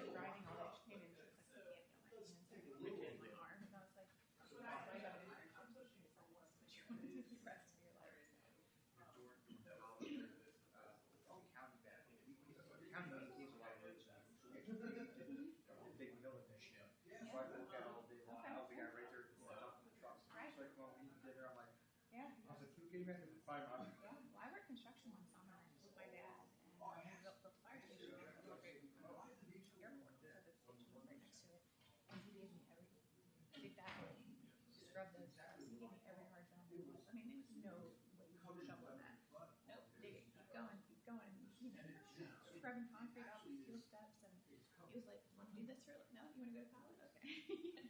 was driving all day. She came in, she was like, I can't feel my hands, my arm, and I was like, "Why got an internship?" She was like, "What you want to do the rest of your life?" Yeah. I was like, "You came in and 5 hours." Yeah. Well, I worked construction one summer with my dad, and we built the fire station at the airport. So the station was right next to it, and he gave me every dig that, scrub those jobs. He gave me every hard job. I mean, there was no way you could shovel that. Nope, dig it, keep going, keep going. You know, scrubbing concrete off the steel steps, and he was like, "Want to do this for? No, you want to go to college? Okay." You know.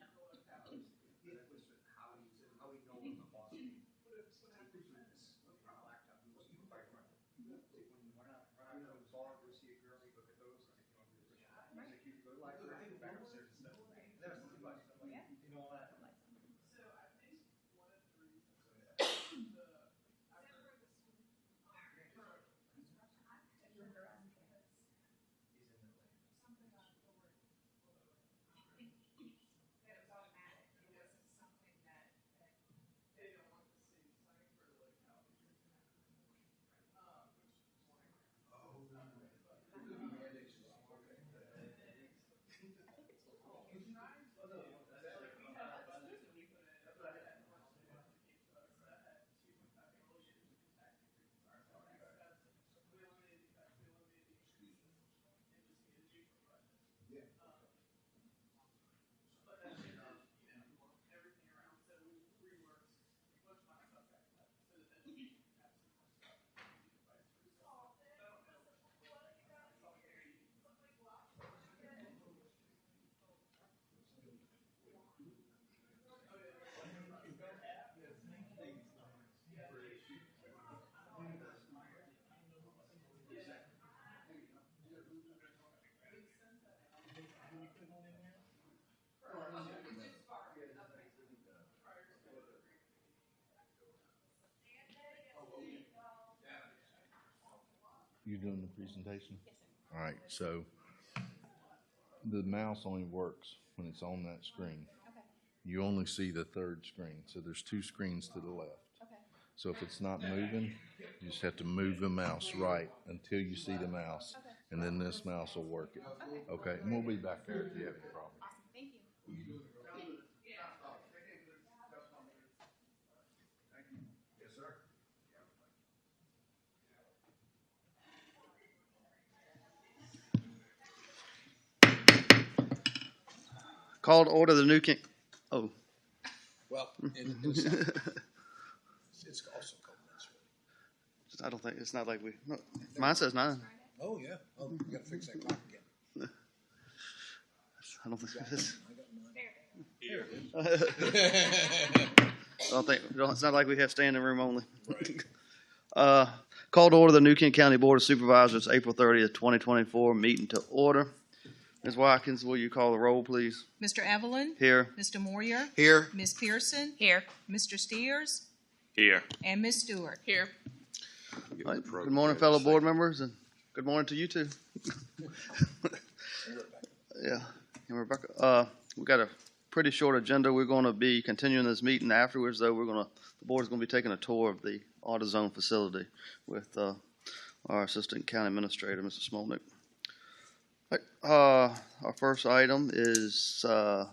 You doing the presentation? Yes, sir. All right, so the mouse only works when it's on that screen. Okay. You only see the third screen, so there's 2 screens to the left. Okay. So if it's not moving, you just have to move the mouse right until you see the mouse, Okay. and then this mouse will work it. Okay. Okay, and we'll be back there if you have any problems. Awesome. Thank you. Yes, sir. Call to order the new king. Oh. Well, it's also cold. I don't think, it's not like we, no, mine says 9. Oh, yeah. Oh, you gotta fix that clock again. I don't think it is. I got mine. I don't think, it's not like we have standing room only. Call to order the New Kent County Board of Supervisors, April 30th, 2024, meeting to order. Ms. Watkins, will you call the roll, please? Mr. Evelyn? Here. Mr. Moyer? Here. Ms. Pearson? Here. Mr. Steers? Here. And Ms. Stewart? Here. All right. Good morning, fellow board members, and good morning to you too. Yeah, and Rebecca, we got a pretty short agenda. We're going to be continuing this meeting afterwards, though. The board's going to be taking a tour of the AutoZone facility with our Assistant County Administrator, Mr. Smolnick. Our first item is the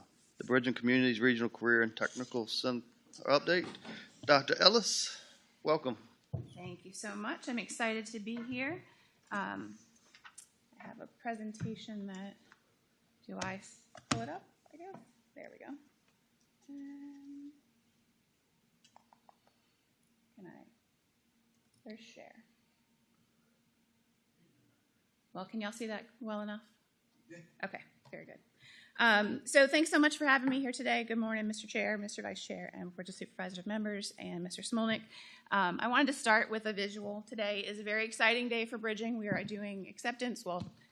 Bridging Communities Regional Career and Technical Center update. Dr. Ellis, welcome. Thank you so much. I'm excited to be here. I have a presentation that, do I pull it up, I guess? There we go. Can I, there's share. Well, can y'all see that well enough? Yeah. Okay, very good. So thanks so much for having me here today. Good morning, Mr. Chair, Mr. Vice Chair, and Board of Supervisors members, and Mr. Smolnick. I wanted to start with a visual. Today is a very exciting day for Bridging. We are doing acceptance,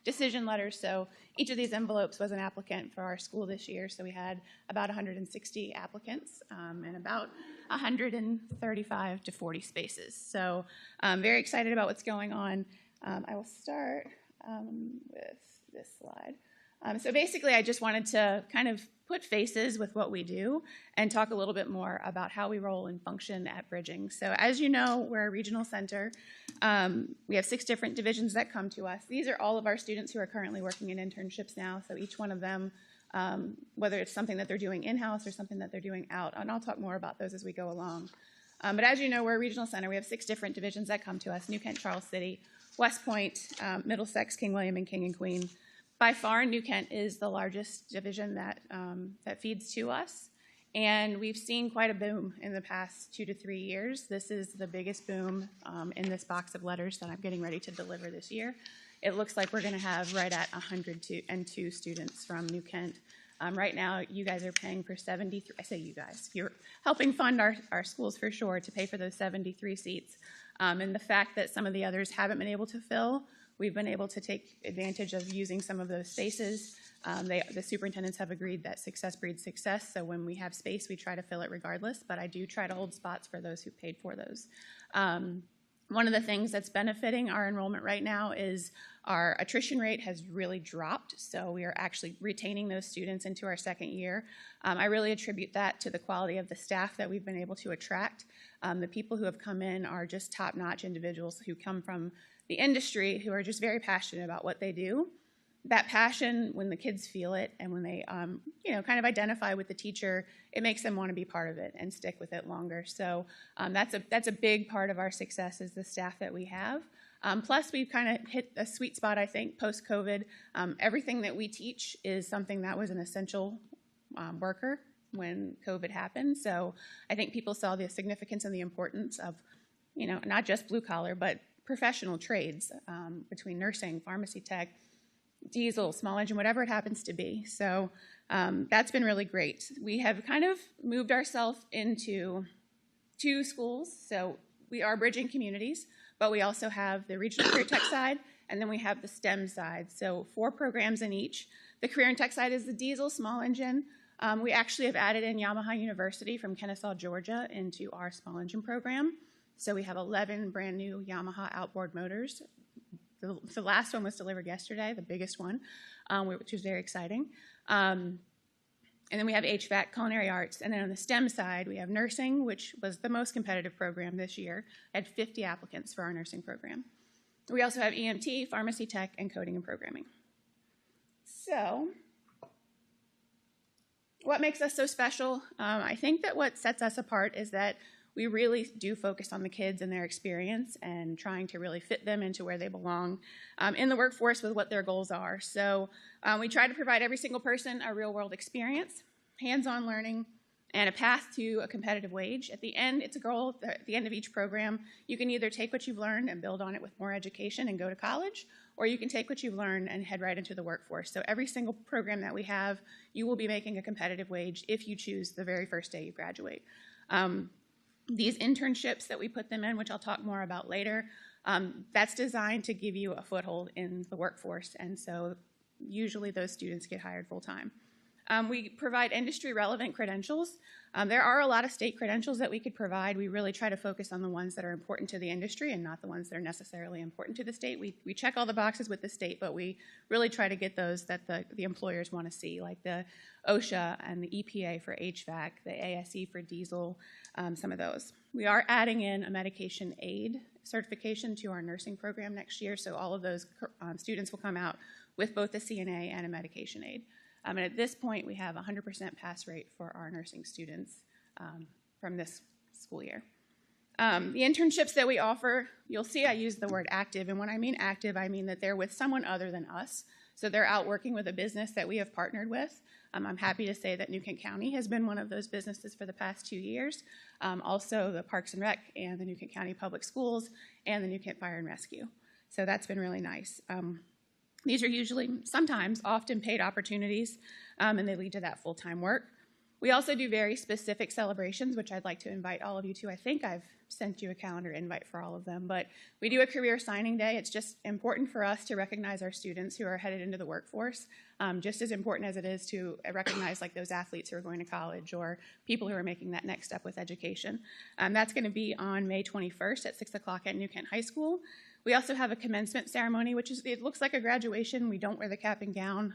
decision letters. So each of these envelopes was an applicant for our school this year. So we had about 160 applicants and about 135 to 40 spaces. So I'm very excited about what's going on. I will start with this slide. So basically, I just wanted to kind of put faces with what we do and talk a little bit more about how we roll and function at Bridging. So as you know, we're a regional center. We have 6 different divisions that come to us. These are all of our students who are currently working in internships now. So each one of them, whether it's something that they're doing in-house or something that they're doing out, and I'll talk more about those as we go along. But as you know, we're a regional center. We have 6 different divisions that come to us: New Kent, Charles City, West Point, Middlesex, King William, and King and Queen. By far, New Kent is the largest division that feeds to us, and we've seen quite a boom in the past 2 to 3 years. This is the biggest boom in this box of letters that I'm getting ready to deliver this year. It looks like we're going to have right at 102 students from New Kent. Right now, you guys are paying for 73, I say you guys, you're helping fund our schools for sure to pay for those 73 seats. And the fact that some of the others haven't been able to fill, we've been able to take advantage of using some of those spaces. The superintendents have agreed that success breeds success, so when we have space, we try to fill it regardless, but I do try to hold spots for those who paid for those. One of the things that's benefiting our enrollment right now is our attrition rate has really dropped, so we are actually retaining those students into our second year. I really attribute that to the quality of the staff that we've been able to attract. The people who have come in are just top-notch individuals who come from the industry who are just very passionate about what they do. That passion, when the kids feel it and when they kind of identify with the teacher, it makes them want to be part of it and stick with it longer. So that's a big part of our success is the staff that we have. Plus, we've kind of hit a sweet spot, I think, post-COVID. Everything that we teach is something that was an essential worker when COVID happened. So I think people saw the significance and the importance of, not just blue collar, but professional trades between nursing, pharmacy tech, diesel, small engine, whatever it happens to be. So that's been really great. We have kind of moved ourselves into 2 schools. So we are bridging communities, but we also have the regional career tech side, and then we have the STEM side. So 4 programs in each. The career and tech side is the diesel, small engine. We actually have added in Yamaha University from Kennesaw, Georgia into our small engine program. So we have 11 brand new Yamaha outboard motors. The last one was delivered yesterday, the biggest one, which was very exciting. And then we have HVAC, culinary arts, and then on the STEM side, we have nursing, which was the most competitive program this year. Had 50 applicants for our nursing program. We also have EMT, pharmacy tech, and coding and programming. So what makes us so special? I think that what sets us apart is that we really do focus on the kids and their experience and trying to really fit them into where they belong in the workforce with what their goals are. So we try to provide every single person a real-world experience, hands-on learning, and a path to a competitive wage. At the end, it's a goal at the end of each program. You can either take what you've learned and build on it with more education and go to college, or you can take what you've learned and head right into the workforce. So every single program that we have, you will be making a competitive wage if you choose the very first day you graduate. These internships that we put them in, which I'll talk more about later, that's designed to give you a foothold in the workforce, and so usually those students get hired full-time. We provide industry-relevant credentials. There are a lot of state credentials that we could provide. We really try to focus on the ones that are important to the industry and not the ones that are necessarily important to the state. We check all the boxes with the state, but we really try to get those that the employers want to see, like the OSHA and the EPA for HVAC, the ASE for diesel, some of those. We are adding in a medication aid certification to our nursing program next year, so all of those students will come out with both a CNA and a medication aid. And at this point, we have a 100% pass rate for our nursing students from this school year. The internships that we offer, you'll see I use the word active, and when I mean active, I mean that they're with someone other than us. So they're out working with a business that we have partnered with. I'm happy to say that New Kent County has been one of those businesses for the past 2 years. Also the Parks and Rec and the New Kent County Public Schools and the New Kent Fire and Rescue. So that's been really nice. These are usually, sometimes, often paid opportunities, and they lead to that full-time work. We also do very specific celebrations, which I'd like to invite all of you to. I think I've sent you a calendar invite for all of them, but we do a career signing day. It's just important for us to recognize our students who are headed into the workforce, just as important as it is to recognize like those athletes who are going to college or people who are making that next step with education. That's going to be on May 21st at 6 o'clock at New Kent High School. We also have a commencement ceremony, which it looks like a graduation. We don't wear the cap and gown,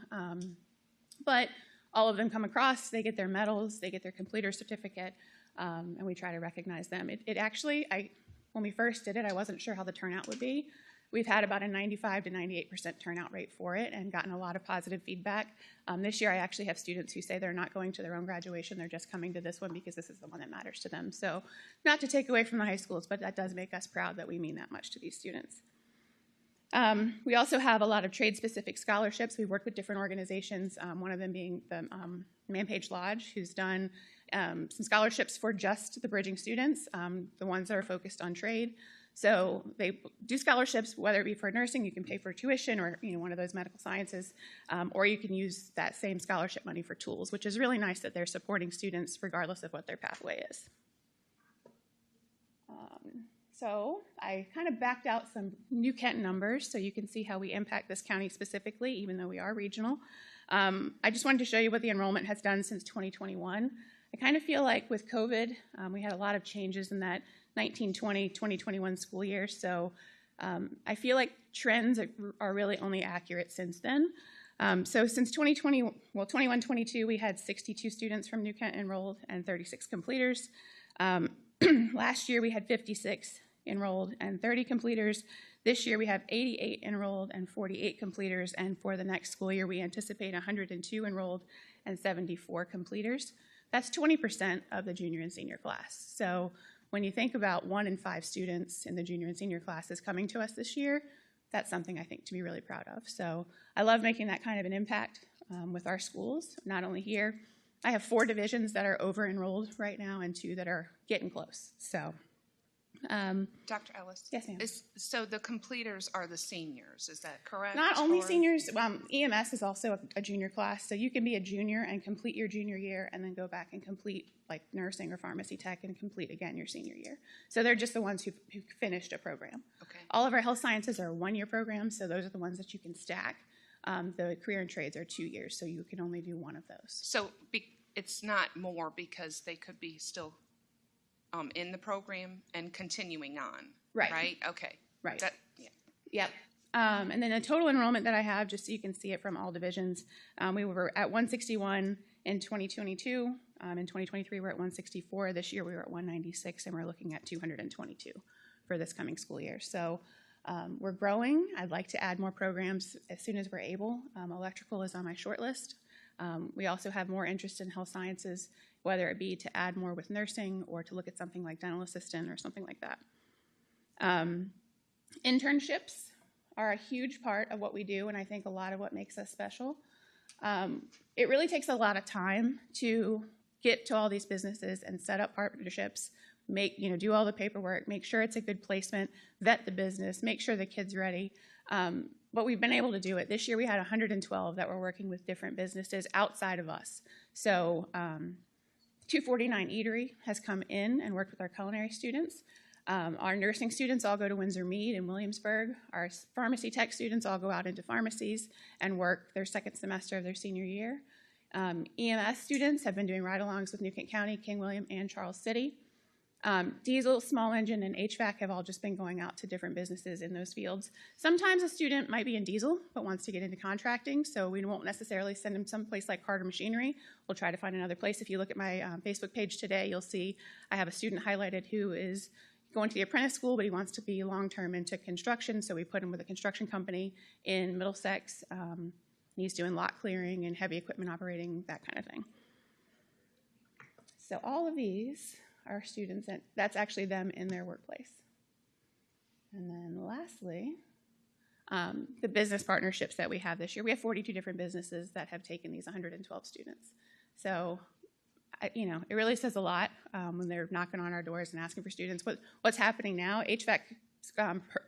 but all of them come across, they get their medals, they get their completer certificate, and we try to recognize them. It actually, when we first did it, I wasn't sure how the turnout would be. We've had about a 95 to 98% turnout rate for it and gotten a lot of positive feedback. This year I actually have students who say they're not going to their own graduation, they're just coming to this one because this is the one that matters to them. So not to take away from the high schools, but that does make us proud that we mean that much to these students. We also have a lot of trade-specific scholarships. We work with different organizations, one of them being the Man-Page Lodge, who's done some scholarships for just the bridging students, the ones that are focused on trade. So they do scholarships, whether it be for nursing, you can pay for tuition or one of those medical sciences, or you can use that same scholarship money for tools, which is really nice that they're supporting students regardless of what their pathway is. So I kind of backed out some New Kent numbers so you can see how we impact this county specifically, even though we are regional. I just wanted to show you what the enrollment has done since 2021. I kind of feel like with COVID, we had a lot of changes in that 1920, 2021 school year. So I feel like trends are really only accurate since then. So since 2020, well, 21-22, we had 62 students from New Kent enrolled and 36 completers. Last year we had 56 enrolled and 30 completers. This year we have 88 enrolled and 48 completers, and for the next school year we anticipate 102 enrolled and 74 completers. That's 20% of the junior and senior class. So when you think about 1 in 5 students in the junior and senior classes coming to us this year, that's something I think to be really proud of. So I love making that kind of an impact with our schools, not only here. I have 4 divisions that are over-enrolled right now and 2 that are getting close. So, Dr. Ellis? Yes, ma'am. So the completers are the seniors, is that correct? Not only seniors, EMS is also a junior class, so you can be a junior and complete your junior year and then go back and complete like nursing or pharmacy tech and complete again your senior year. So they're just the ones who finished a program. Okay. All of our health sciences are 1-year programs, so those are the ones that you can stack. The career and trades are 2 years, so you can only do one of those. So it's not more because they could be still in the program and continuing on. Right. Right? Okay. Right. Yeah. Yep. And then the total enrollment that I have, just so you can see it from all divisions, we were at 161 in 2022. In 2023, we're at 164. This year, we were at 196, and we're looking at 222 for this coming school year. So we're growing. I'd like to add more programs as soon as we're able. Electrical is on my short list. We also have more interest in health sciences, whether it be to add more with nursing or to look at something like dental assistant or something like that. Internships are a huge part of what we do, and I think a lot of what makes us special. It really takes a lot of time to get to all these businesses and set up partnerships, do all the paperwork, make sure it's a good placement, vet the business, make sure the kid's ready. But we've been able to do it. This year we had 112 that were working with different businesses outside of us. So 249 Eatery has come in and worked with our culinary students. Our nursing students all go to Windsor Mead in Williamsburg. Our pharmacy tech students all go out into pharmacies and work their second semester of their senior year. EMS students have been doing ride-alongs with New Kent County, King William, and Charles City. Diesel, small engine, and HVAC have all just been going out to different businesses in those fields. Sometimes a student might be in diesel but wants to get into contracting, so we won't necessarily send them someplace like Carter Machinery. We'll try to find another place. If you look at my Facebook page today, you'll see I have a student highlighted who is going to the apprentice school, but he wants to be long-term into construction, so we put him with a construction company in Middlesex. He's doing lot clearing and heavy equipment operating, that kind of thing. So all of these are students, and that's actually them in their workplace. And then lastly, the business partnerships that we have this year. We have 42 different businesses that have taken these 112 students. So, it really says a lot when they're knocking on our doors and asking for students. What's happening now, HVAC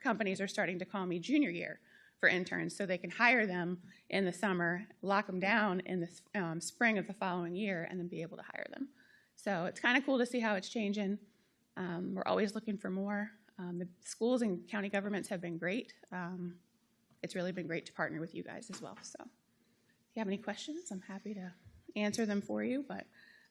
companies are starting to call me junior year for interns so they can hire them in the summer, lock them down in the spring of the following year, and then be able to hire them. So it's kind of cool to see how it's changing. We're always looking for more. The schools and county governments have been great. It's really been great to partner with you guys as well. So if you have any questions, I'm happy to answer them for you. But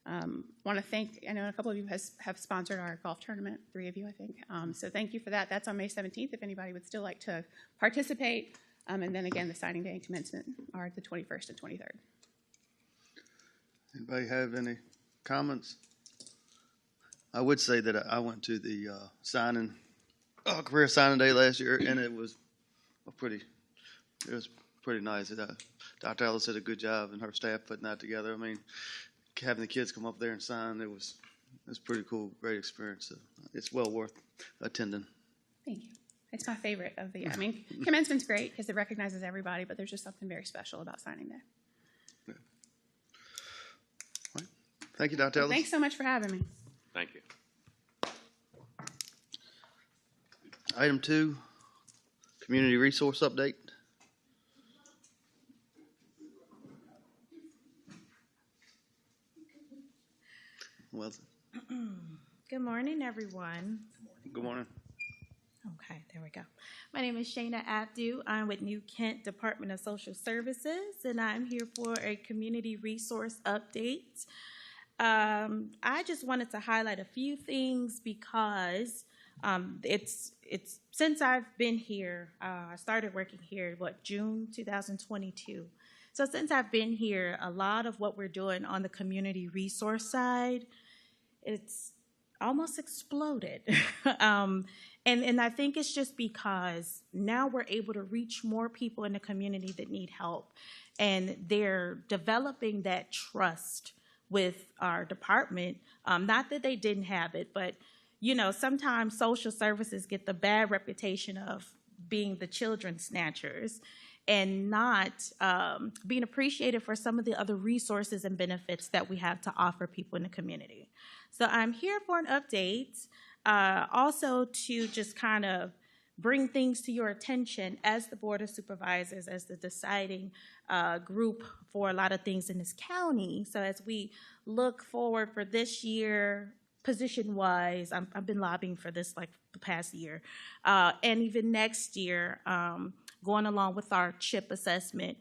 Want to thank, I know a couple of you have sponsored our golf tournament, 3 of you, I think. So thank you for that. That's on May 17th, if anybody would still like to participate. And then again, the signing day and commencement are the 21st and 23rd. Anybody have any comments? I would say that I went to the career signing day last year, and it was pretty nice. Dr. Ellis did a good job, and her staff putting that together. I mean, having the kids come up there and sign, it was pretty cool, great experience. So it's well worth attending. Thank you. It's my favorite of the year. I mean, commencement's great because it recognizes everybody, but there's just something very special about signing day. Yeah. All right. Thank you, Dr. Ellis. Thanks so much for having me. Thank you. Item 2, community resource update. Well, Good morning, everyone. good morning. Okay, there we go. My name is Shayna Abdu. I'm with New Kent Department of Social Services, and I'm here for a community resource update. I just wanted to highlight a few things because it's since I've been here, I started working here, June 2022. So since I've been here, a lot of what we're doing on the community resource side, it's almost exploded. And I think it's just because now we're able to reach more people in the community that need help. And they're developing that trust with our department. Not that they didn't have it, but you know, sometimes social services get the bad reputation of being the children snatchers and not being appreciated for some of the other resources and benefits that we have to offer people in the community. So I'm here for an update, also to just kind of bring things to your attention as the Board of Supervisors, as the deciding group for a lot of things in this county. So as we look forward for this year, position-wise, I've been lobbying for this like the past year, and even next year, going along with our CHIP assessment,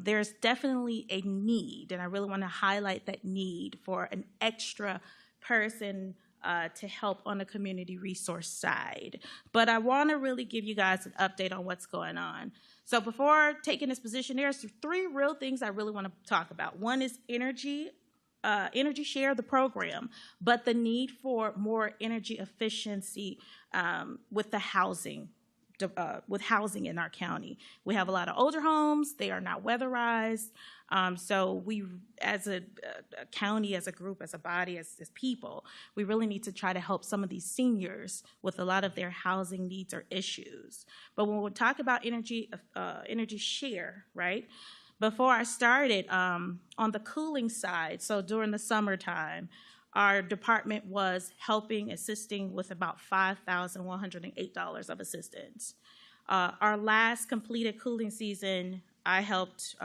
there's definitely a need, and I really want to highlight that need for an extra person to help on the community resource side. But I want to really give you guys an update on what's going on. So before taking this position, there's 3 real things I really want to talk about. One is energy share, the program, but the need for more energy efficiency with the housing. With housing in our county. We have a lot of older homes. They are not weatherized. So we, as a county, as a group, as a body, as people, we really need to try to help some of these seniors with a lot of their housing needs or issues. But when we talk about energy share, right? Before I started, on the cooling side, so during the summertime, our department was assisting with about $5,108 of assistance. Our last completed cooling season, I helped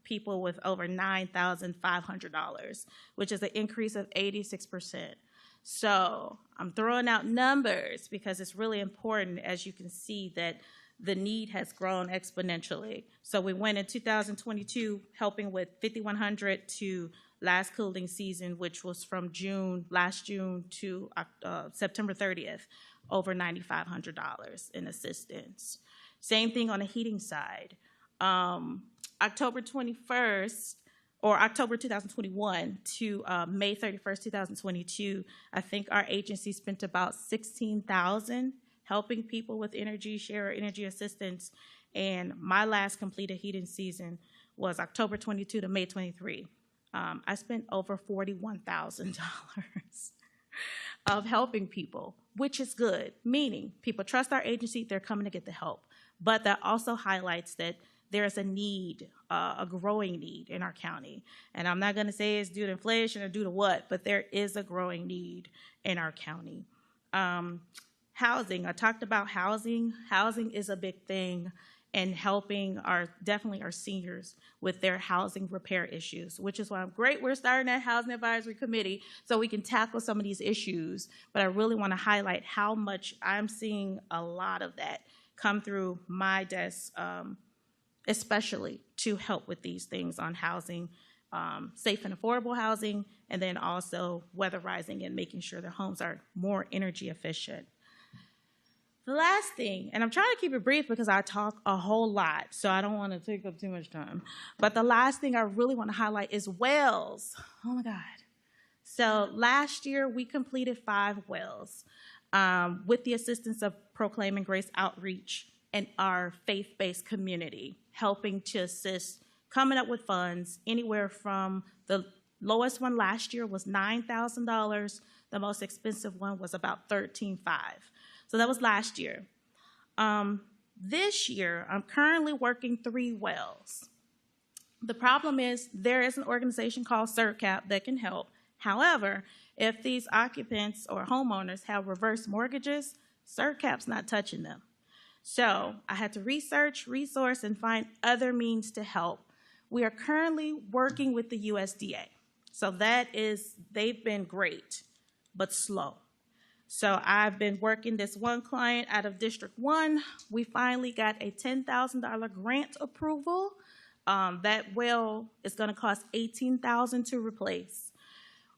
people with over $9,500, which is an increase of 86%. So I'm throwing out numbers because it's really important, as you can see, that the need has grown exponentially. So we went in 2022 helping with 5,100 to last cooling season, which was from last June to September 30th, over $9,500 in assistance. Same thing on the heating side. October 21st, or October 2021 to May 31st, 2022, I think our agency spent about $16,000 helping people with energy share or energy assistance. And my last completed heating season was October 22 to May 23. I spent over $41,000 of helping people, which is good, meaning people trust our agency, they're coming to get the help. But that also highlights that there's a need, a growing need in our county. And I'm not going to say it's due to inflation or due to what, but there is a growing need in our county. Housing, I talked about housing. Housing is a big thing. And helping definitely our seniors with their housing repair issues, which is why I'm great we're starting that Housing Advisory Committee so we can tackle some of these issues. But I really want to highlight how much I'm seeing a lot of that come through my desk, especially to help with these things on housing safe and affordable housing, and then also weatherizing and making sure their homes are more energy efficient. The last thing, and I'm trying to keep it brief because I talk a whole lot, so I don't want to take up too much time. But the last thing I really want to highlight is wells. Oh my God. So last year we completed 5 wells with the assistance of Proclaiming Grace Outreach and our faith-based community, helping to assist coming up with funds anywhere from the lowest one last year was $9,000. The most expensive one was about $13,500. So that was last year. This year, I'm currently working 3 wells. The problem is there is an organization called CERCAP that can help. However, if these occupants or homeowners have reverse mortgages, CERCAP's not touching them. So I had to research, resource, and find other means to help. We are currently working with the USDA. So they've been great, but slow. So I've been working this one client out of District 1. We finally got a $10,000 grant approval. That well is going to cost $18,000 to replace.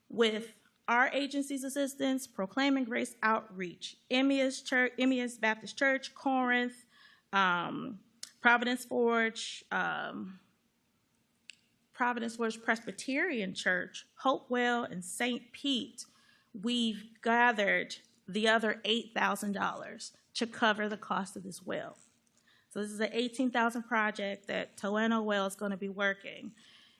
With our agency's assistance, Proclaiming Grace Outreach, Emmaus Baptist Church, Corinth, Providence Forge Presbyterian Church, Hopewell, and St. Pete, we've gathered the other $8,000 to cover the cost of this well. So this is an $18,000 project that Toano Well is going to be working.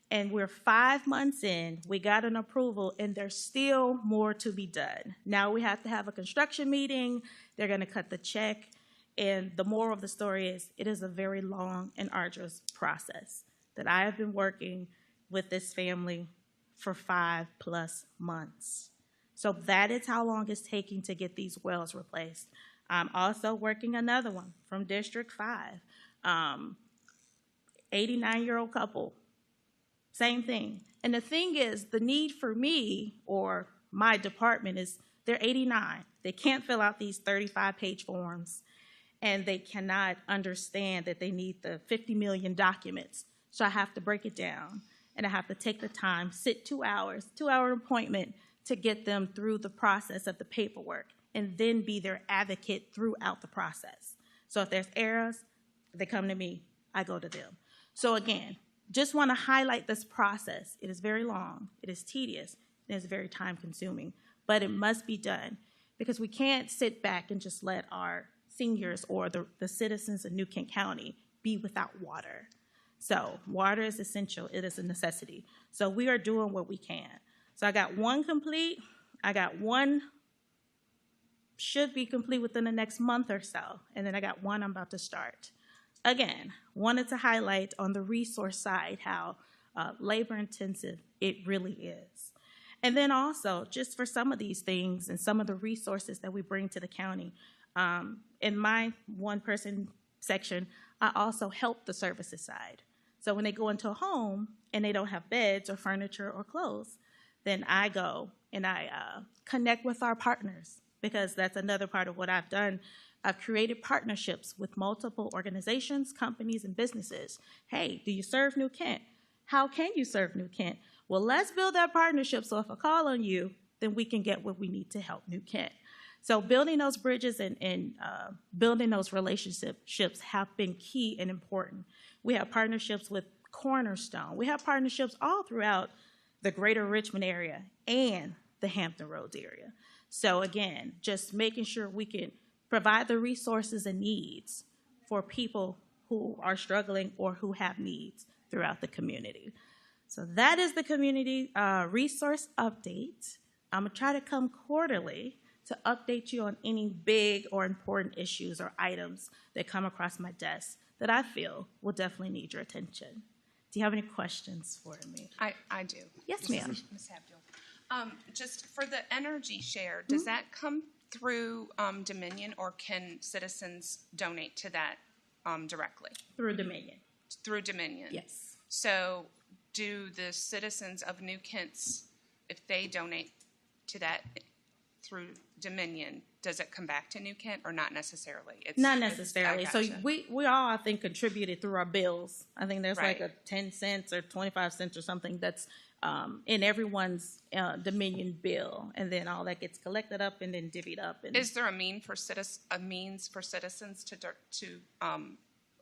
And we're 5 months in, we got an approval, and there's still more to be done. Now we have to have a construction meeting, they're going to cut the check, and the moral of the story is it is a very long and arduous process that I have been working with this family for 5+ months. So that is how long it's taking to get these wells replaced. I'm also working another one from District 5, 89-year-old couple, same thing. And the thing is, the need for me or my department is they're 89. They can't fill out these 35-page forms, and they cannot understand that they need the 50 million documents. So I have to break it down, and I have to take the time, sit 2 hours, 2-hour appointment to get them through the process of the paperwork, and then be their advocate throughout the process. So if there's errors, they come to me, I go to them. So again, just want to highlight this process. It is very long, it is tedious, and it's very time consuming, but it must be done because we can't sit back and just let our seniors or the citizens of New Kent County be without water. So water is essential, it is a necessity. So we are doing what we can. So I got 1 complete, I got 1 should be complete within the next month or so, and then I got 1 I'm about to start. Again, wanted to highlight on the resource side how labor-intensive it really is. And then also, just for some of these things and some of the resources that we bring to the county, in my one-person section, I also help the services side. So when they go into a home and they don't have beds or furniture or clothes, then I go and I connect with our partners, because that's another part of what I've done. I've created partnerships with multiple organizations, companies, and businesses. Hey, do you serve New Kent? How can you serve New Kent? Well, let's build that partnership so if I call on you, then we can get what we need to help New Kent. So building those bridges and building those relationships have been key and important. We have partnerships with Cornerstone. We have partnerships all throughout the greater Richmond area and the Hampton Roads area. So again, just making sure we can provide the resources and needs for people who are struggling or who have needs throughout the community. So that is the community resource update. I'm gonna try to come quarterly to update you on any big or important issues or items that come across my desk that I feel will definitely need your attention. Do you have any questions for me? I do. Yes, ma'am. Ms. Abdul. Just for the energy share, does that come through Dominion, or can citizens donate to that directly? Through Dominion. Through Dominion? Yes. So do the citizens of New Kent's, if they donate to that through Dominion, does it come back to New Kent or not necessarily? Not It's- necessarily. I So gotcha. we all, I think, contributed through our bills. I think there's like Right. a 10 cents or 25 cents or something that's in everyone's Dominion bill. And then all that gets collected up and then divvied up. And Is there a means for citizens to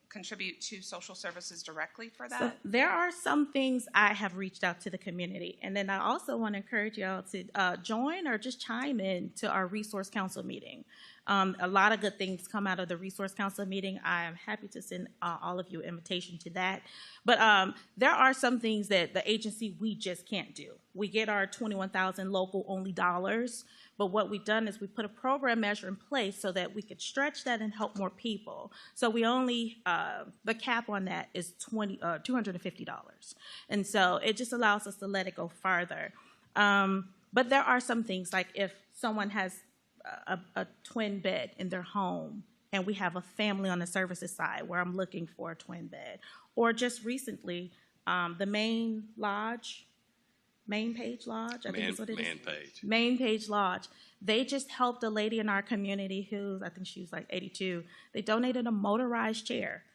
contribute to social services directly for So that? there are some things I have reached out to the community. And then I also want to encourage y'all to join or just chime in to our Resource Council meeting. A lot of good things come out of the Resource Council meeting. I am happy to send all of you an invitation to that. But there are some things that the agency, we just can't do. We get our 21,000 local only dollars. But what we've done is we put a program measure in place so that we could stretch that and help more people. So we only, the cap on that is $250. And so it just allows us to let it go farther. But there are some things, like if someone has a twin bed in their home and we have a family on the services side where I'm looking for a twin bed. Or just recently, the Main Page Lodge, I think is what it is. Main Page Lodge. They just helped a lady in our community who, I think she was like 82. They donated a motorized chair.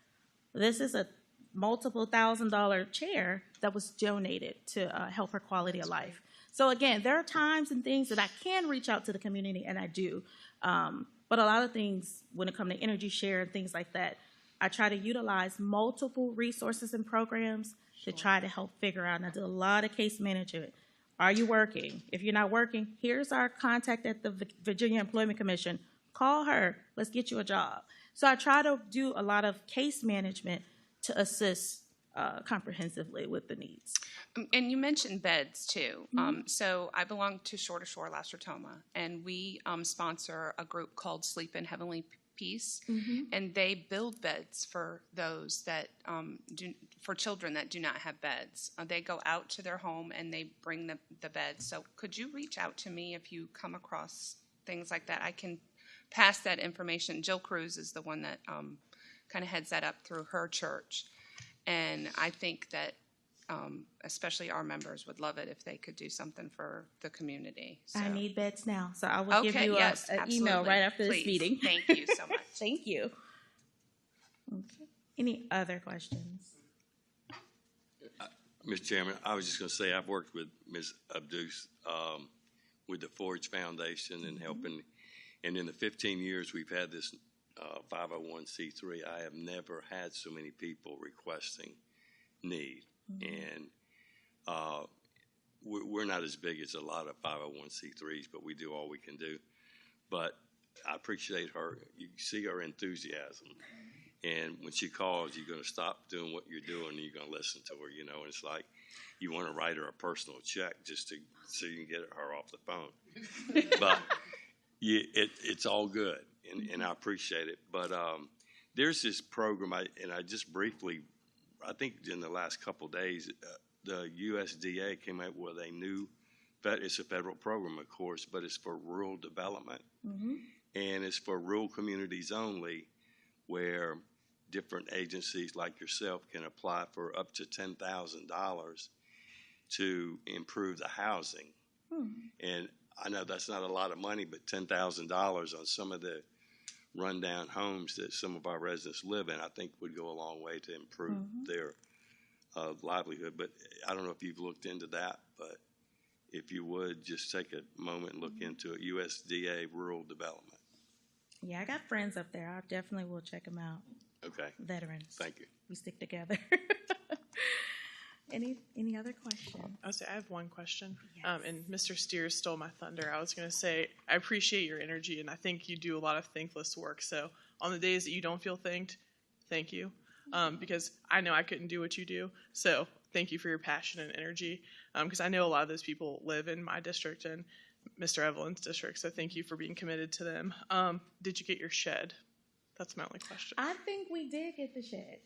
This is a multiple $1,000 chair that was donated to help her quality of life. So again, there are times and things that I can reach out to the community, and I do. But a lot of things, when it comes to energy share and things like that, I try to utilize multiple resources and programs to try to help figure out. And I do a lot of case management. Are you working? If you're not working, here's our contact at the Virginia Employment Commission. Call her. Let's get you a job. So I try to do a lot of case management to assist comprehensively with the needs. And you mentioned beds too. So I belong to Shore to Shore La Sertoma, and we sponsor a group called Sleep in Heavenly Peace, and they build beds for those that for children that do not have beds. They go out to their home and they bring the beds. So could you reach out to me if you come across things like that? I can pass that information. Jill Cruz is the one that kind of heads that up through her church, and I think that especially our members would love it if they could do something for the community. So. I need beds now, so I will give you an email right after this Please. meeting. Thank you so much. Thank you. Okay. Any other questions? Mr. Chairman, I was just going to say I've worked with Ms. Abdus with the Forge Foundation and helping, and in the 15 years we've had this 501c3, I have never had so many people requesting need. And we're not as big as a lot of 501c3s, but we do all we can do. But I appreciate her. You see her enthusiasm. And when she calls, you're going to stop doing what you're doing and you're going to listen to her, you know. And it's like you want to write her a personal check just so you can get her off the phone. But it's all good, and I appreciate it. But there's this program, and I just briefly, I think in the last couple of days, the USDA came out with a new, it's a federal program, of course, but it's for rural development. And it's for rural communities only, where different agencies like yourself can apply for up to $10,000 to improve the housing. And I know that's not a lot of money, but $10,000 on some of the rundown homes that some of our residents live in, I think would go a long way to improve their livelihood. But I don't know if you've looked into that, but if you would, just take a moment and look into it. USDA Rural Development. Yeah, I got friends up there. I definitely will check them out. Okay. Veterans. Thank you. We stick together. Any other questions? I'll say I have one question. Yes. And Mr. Steers stole my thunder. I was going to say I appreciate your energy, and I think you do a lot of thankless work. So on the days that you don't feel thanked, thank you, because I know I couldn't do what you do. So thank you for your passion and energy, because I know a lot of those people live in my district and Mr. Evelyn's district. So thank you for being committed to them. Did you get your shed? That's my only question. I think we did get the shed.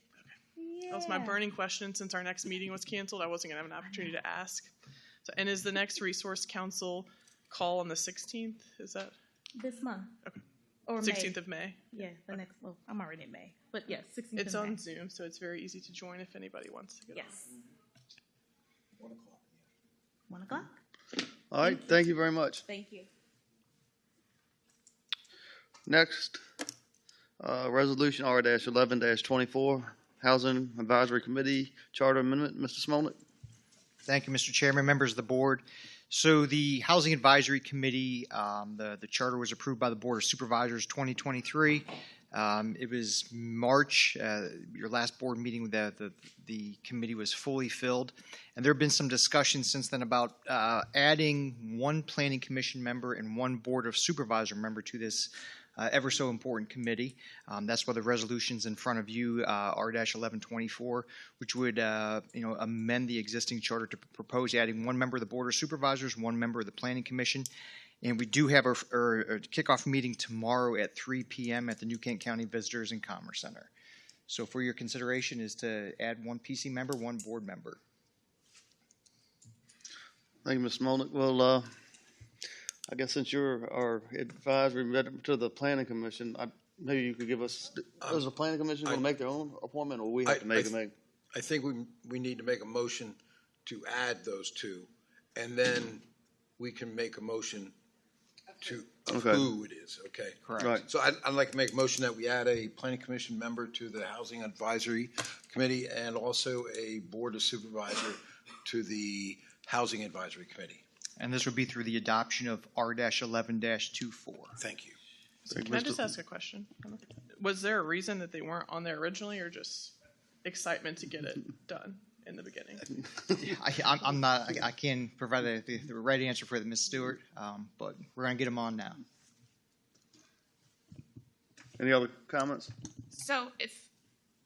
Yeah. That was my burning question since our next meeting was canceled. I wasn't going to have an opportunity to ask. So, and is the next Resource Council call on the 16th? Is that? This month. Okay. Or 16th of May? Yeah, the next, well, I'm already in May. But yes, 16th It's of May. on Zoom, so it's very easy to join if anybody wants to get on. Yes. 1 o'clock. 1 o'clock. All right, thank you very much. Thank you. Next, Resolution R-11-24, Housing Advisory Committee Charter Amendment. Mr. Smolnick. Thank you, Mr. Chairman, members of the board. So the Housing Advisory Committee, the charter was approved by the Board of Supervisors 2023. It was March, your last board meeting, the committee was fully filled. And there have been some discussions since then about adding one Planning Commission member and one Board of Supervisor member to this ever so important committee. That's why the resolution's in front of you, R-1124, which would amend the existing charter to propose adding one member of the Board of Supervisors, one member of the Planning Commission. And we do have our kickoff meeting tomorrow at 3 p.m. at the New Kent County Visitors and Commerce Center. So for your consideration is to add one PC member, one board member. Thank you, Mr. Smolnick. Well, I guess since you're our advisory to the Planning Commission, maybe you could give us, does the Planning Commission want to make their own appointment, or we have to make it? I think we need to make a motion to add those two, and then we can make a motion of who it is, okay? Correct. Right. So I'd like to make a motion that we add a Planning Commission member to the Housing Advisory Committee and also a Board of Supervisor to the Housing Advisory Committee. And this would be through the adoption of R-11-24. Thank you. Can I just ask a question? Was there a reason that they weren't on there originally, or just excitement to get it done in the beginning? I can't provide the right answer for Ms. Stewart, but we're going to get them on now. Any other comments? So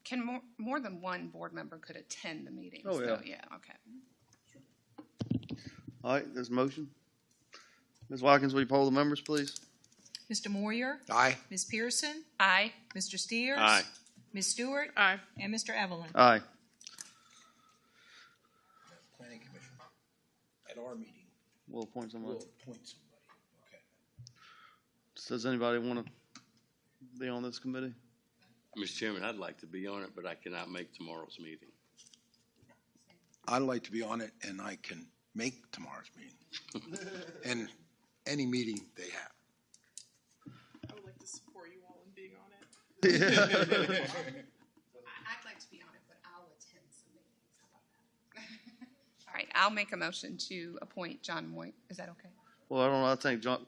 can more than one board member could attend the meeting? Oh, yeah. So, yeah, okay. All right, there's a motion. Ms. Watkins, will you poll the members, please? Mr. Moyer, Aye. Ms. Pearson, Aye. Mr. Steers. Aye. Ms. Stewart, Aye. and Mr. Evelyn. Aye. Planning Commission. At our meeting, We'll appoint someone. we'll appoint somebody. Okay. Does anybody want to be on this committee? Mr. Chairman, I'd like to be on it, but I cannot make tomorrow's meeting. I'd like to be on it, and I can make tomorrow's meeting. And any meeting they have. I would like to support you all in being on it. I'd like to be on it, but I'll attend some meetings. How about that? All right, I'll make a motion to appoint John Moy. Is that okay? Well, I don't know. I think Ron and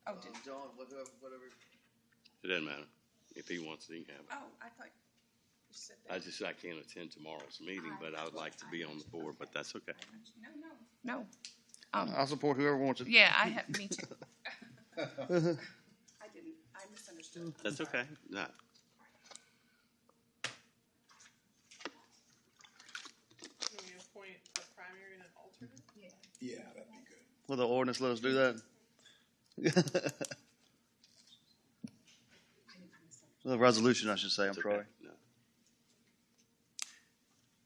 Oh, John, whatever. It doesn't matter. If he wants it, he can have it. Oh, I thought you said that. I can't attend tomorrow's meeting, but I would like to be on the board, but that's okay. No. I'll support whoever wants it. Yeah, me too. I misunderstood. That's okay. No. Can we appoint a primary and an alternate? Yeah, that'd be good. Will the ordinance let us do that? The resolution, I should say. I'm It's sorry. okay. No.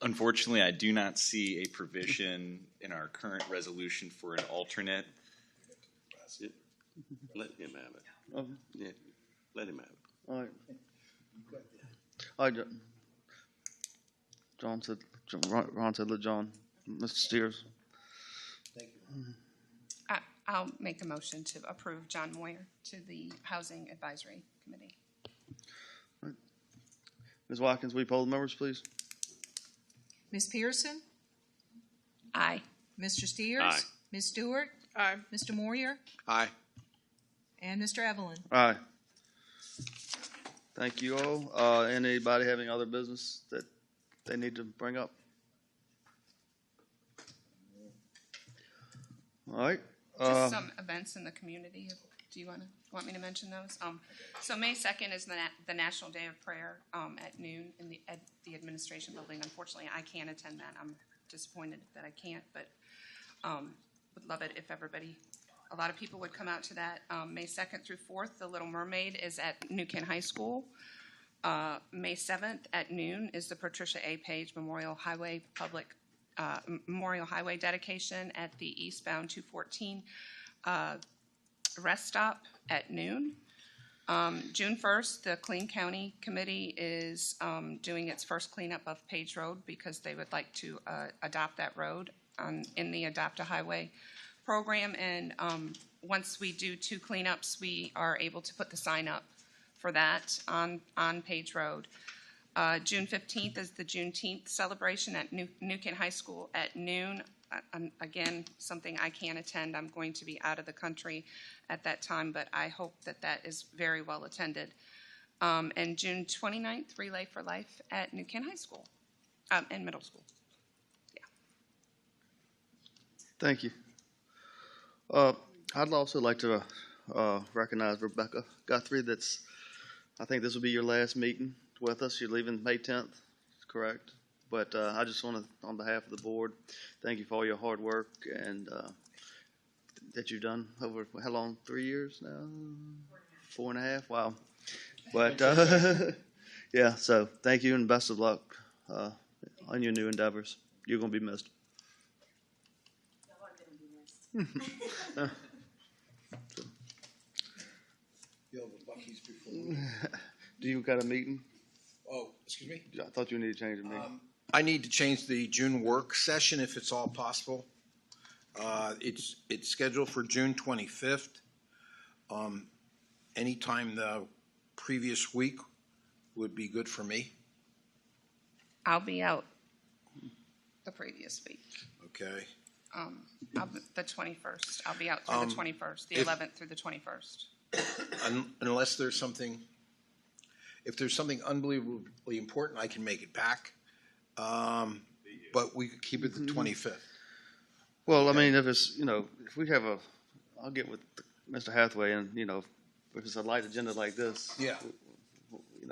Unfortunately, I do not see a provision in our current resolution for an alternate. Yeah. Let him have it. Okay. Yeah, let him have it. All right. All right. Ron said, let John, Mr. Steers. I'll make a motion to approve John Moyer to the Housing Advisory Committee. Ms. Watkins, will you poll the members, please? Ms. Pearson, Aye. Mr. Steers. Aye. Ms. Stewart, Aye. Mr. Moyer, Aye. and Mr. Evelyn. Aye. Thank you all. Anybody have any other business that they need to bring up? All right. Just some events in the community. Do you want me to mention those? So May 2nd is the National Day of Prayer at noon at the administration building. Unfortunately, I can't attend that. I'm disappointed that I can't, but would love it if a lot of people would come out to that. May 2nd through 4th, the Little Mermaid is at New Kent High School. May 7th at noon is the Patricia A. Page Memorial Highway dedication at the eastbound 214 rest stop at noon. June 1st, the Clean County Committee is doing its first cleanup of Page Road because they would like to adopt that road in the Adopt a Highway program. And once we do 2 cleanups, we are able to put the sign up for that on Page Road. June 15th is the Juneteenth celebration at New Kent High School at noon. Again, something I can't attend. I'm going to be out of the country at that time, but I hope that that is very well attended. And June 29th, Relay for Life at New Kent High School and middle school. Thank you. I'd also like to recognize Rebecca Guthrie. I think this will be your last meeting with us. You're leaving May 10th, correct? But I just want to, on behalf of the board, thank you for all your hard work and that you've done over, how long, 3 years now? 4.5? Wow. But, yeah, so thank you and best of luck on your new endeavors. You're going to be missed. Do you got a meeting? Oh, excuse me? I thought you needed to change the meeting. I need to change the June work session if it's all possible. It's scheduled for June 25th. Anytime the previous week would be good for me. I'll be out the previous week. Okay. The 21st. I'll be out through the 21st, the 11th through the 21st. Unless there's something, if there's something unbelievably important, I can make it back. But we could keep it the 25th. Well, I mean, if it's, if we have I'll get with Mr. Hathaway and, if it's a light agenda like this. Yeah.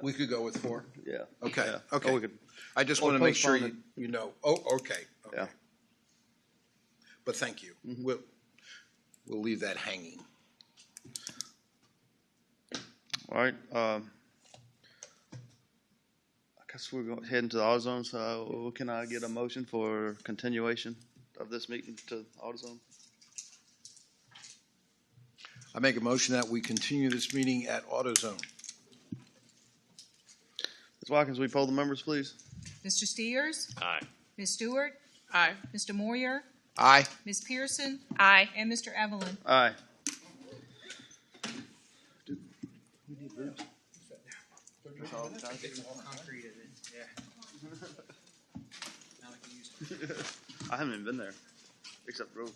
We could go with 4. Yeah. Okay, Yeah. okay. Or we could, I just or want to make sure postpone you know. Oh, okay. yeah. But thank you. Mm-hmm. We'll leave that hanging. All right. I guess we're going to head into the AutoZone. So can I get a motion for continuation of this meeting to AutoZone? I make a motion that we continue this meeting at AutoZone. Ms. Watkins, will you poll the members, please? Mr. Steers? Aye. Ms. Stewart? Aye. Mr. Moyer? Aye. Ms. Pearson? Aye. And Mr. Evelyn? Aye. I haven't even been there, except road.